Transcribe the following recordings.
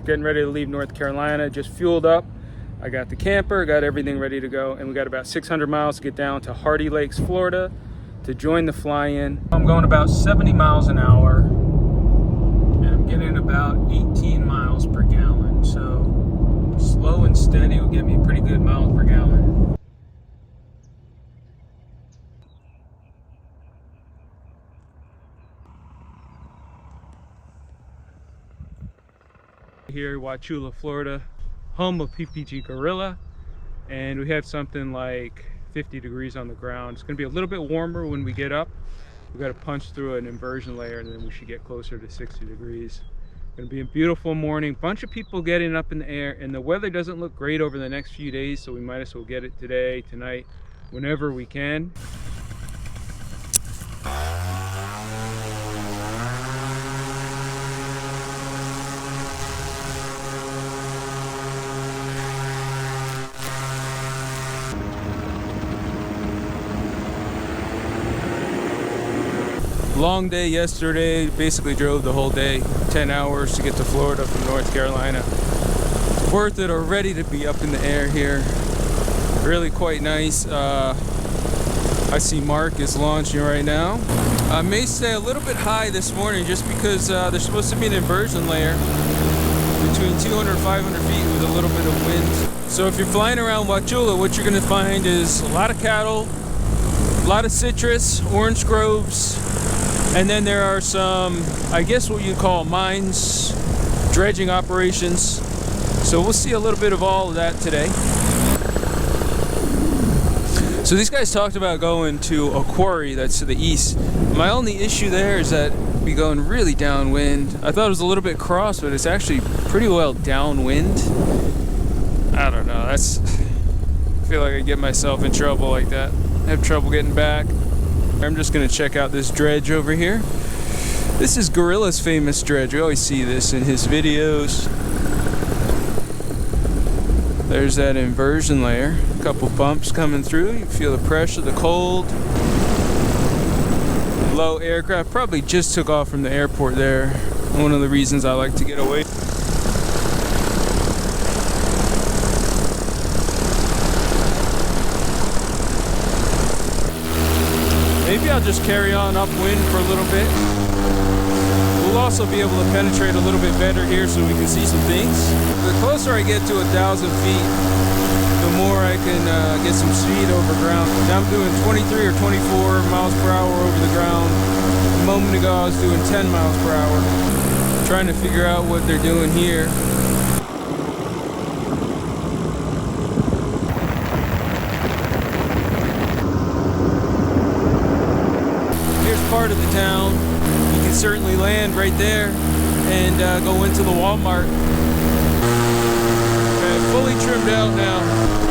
Getting ready to leave North Carolina, just fueled up. I got the camper, got everything ready to go, and we got about 600 miles to get down to Hardee Lakes, Florida to join the Fly In. I'm going about 70 miles an hour, and I'm getting about 18 miles per gallon. So slow and steady will get me pretty good miles per gallon. Here, Wauchula, Florida, home of PPG Gorilla, and we have something like 50 degrees on the ground. It's going to be a little bit warmer when we get up. We've got to punch through an inversion layer, and then we should get closer to 60 degrees. It's going to be a beautiful morning. Bunch of people getting up in the air, and the weather doesn't look great over the next few days, so we might as well get it today, tonight, whenever we can. Long day yesterday, basically drove the whole day, 10 hours to get to Florida from North Carolina. Worth it already to be up in the air here. Really quite nice. I see Mark is launching right now. I may stay a little bit high this morning just because there's supposed to be an inversion layer between 200 and 500 feet with a little bit of wind. So if you're flying around Wauchula, what you're gonna find is a lot of cattle, a lot of citrus, orange groves, and then there are some, I guess what you call mines, dredging operations. So we'll see a little bit of all of that today. So these guys talked about going to a quarry that's to the east. My only issue there is that we're going really downwind. I thought it was a little bit cross, but it's actually pretty well downwind. I don't know, I feel like I get myself in trouble like that. I have trouble getting back. I'm just gonna check out this dredge over here. This is Gorilla's famous dredge. We always see this in his videos. There's that inversion layer. A couple bumps coming through. You feel the pressure, the cold. Low aircraft. Probably just took off from the airport there. One of the reasons I like to get away. Maybe I'll just carry on upwind for a little bit. We'll also be able to penetrate a little bit better here so we can see some things. The closer I get to 1,000 feet, the more I can get some speed over ground. Now I'm doing 23 or 24 miles per hour over the ground. A moment ago I was doing 10 miles per hour. Trying to figure out what they're doing here. Part of the town. You can certainly land right there and go into the Walmart. Okay, fully trimmed out now.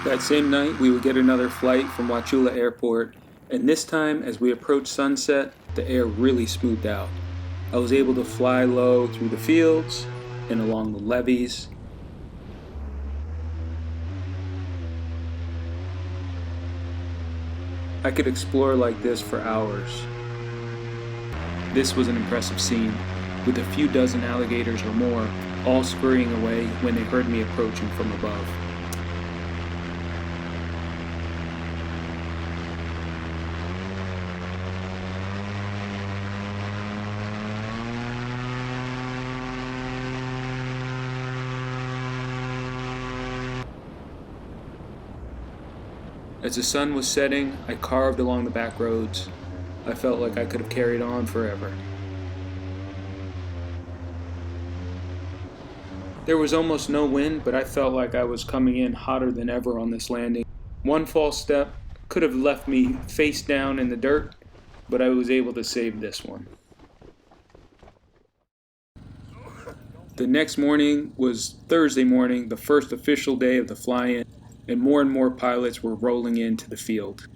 That same night, we would get another flight from Wauchula Airport, and this time, as we approached sunset, the air really smoothed out. I was able to fly low through the fields and along the levees. I could explore like this for hours. This was an impressive scene, with a few dozen alligators or more, all scurrying away when they heard me approaching from above. As the sun was setting, I carved along the back roads. I felt like I could have carried on forever. There was almost no wind, but I felt like I was coming in hotter than ever on this landing. One false step could have left me face down in the dirt, but I was able to save this one. The next morning was Thursday morning, the first official day of the fly-in, and more pilots were rolling into the field.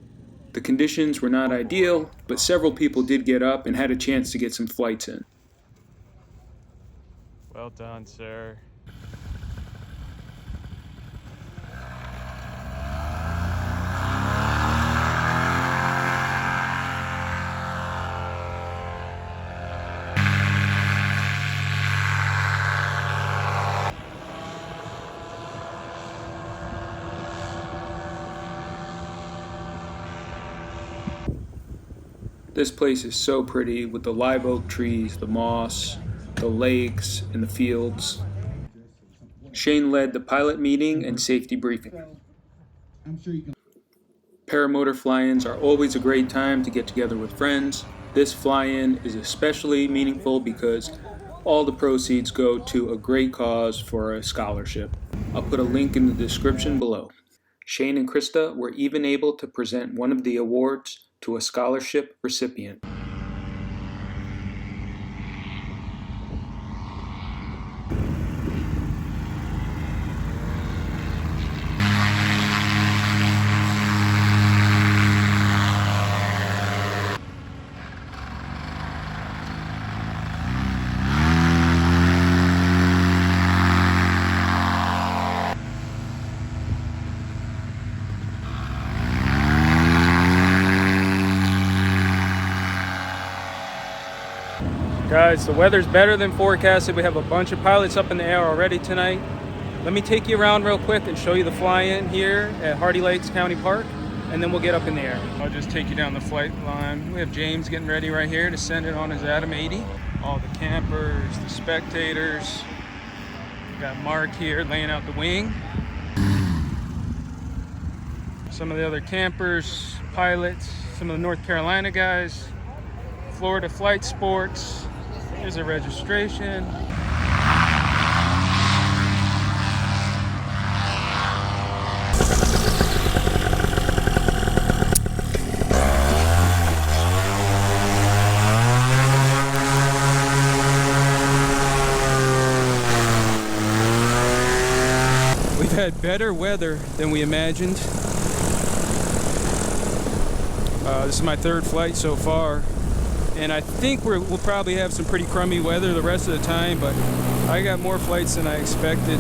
The conditions were not ideal, but several people did get up and had a chance to get some flights in. Well done, sir. This place is so pretty with the live oak trees, the moss, the lakes, and the fields. Shane led the pilot meeting and safety briefing. Paramotor fly-ins are always a great time to get together with friends. This fly-in is especially meaningful because all the proceeds go to a great cause for a scholarship. I'll put a link in the description below. Shane and Krista were even able to present one of the awards to a scholarship recipient. Guys, the weather's better than forecasted. We have a bunch of pilots up in the air already tonight. Let me take you around real quick and show you the fly-in here at Hardee Lakes County Park, and then we'll get up in the air. I'll just take you down the flight line. We have James getting ready right here to send it on his Atom 80. All the campers, the spectators. We got Mark here laying out the wing. Some of the other campers, pilots, some of the North Carolina guys, Florida Flight Sports. Here's a registration. We've had better weather than we imagined. This is my third flight so far. And I think we'll probably have some pretty crummy weather the rest of the time, but I got more flights than I expected.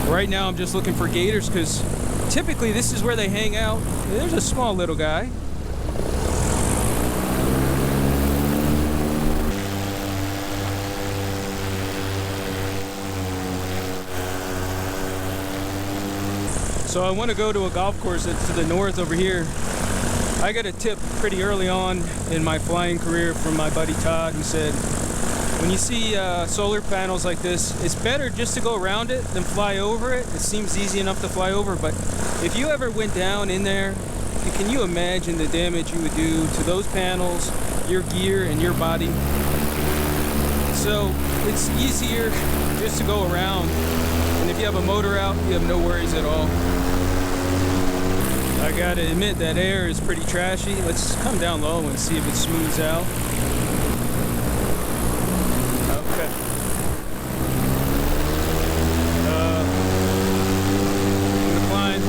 Right now I'm just looking for gators because typically this is where they hang out. There's a small little guy. So I want to go to a golf course that's to the north over here. I got a tip pretty early on in my flying career from my buddy Todd, who said, when you see solar panels like this, it's better just to go around it than fly over it. It seems easy enough to fly over, but if you ever went down in there, can you imagine the damage you would do to those panels, your gear, and your body? So it's easier just to go around, and if you have a motor out, you have no worries at all. I gotta admit that air is pretty trashy. Let's come down low and see if it smooths out. Okay. I'm gonna climb.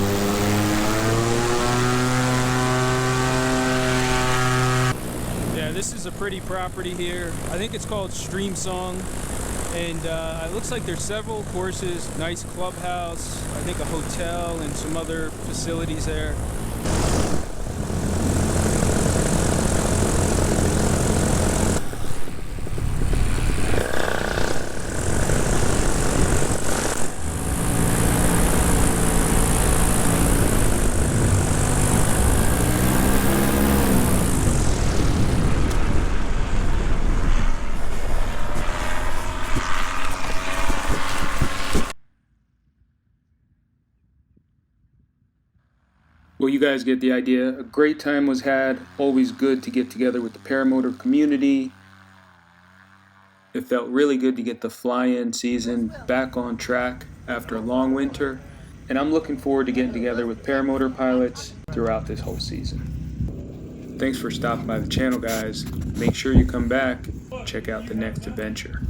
Yeah, this is a pretty property here. I think it's called Stream Song. And it looks like there's several courses, nice clubhouse, I think a hotel and some other facilities there. Well, you guys get the idea. A great time was had. Always good to get together with the paramotor community. It felt really good to get the fly-in season back on track after a long winter. And I'm looking forward to getting together with paramotor pilots throughout this whole season. Thanks for stopping by the channel, guys. Make sure you come back. Check out the next adventure.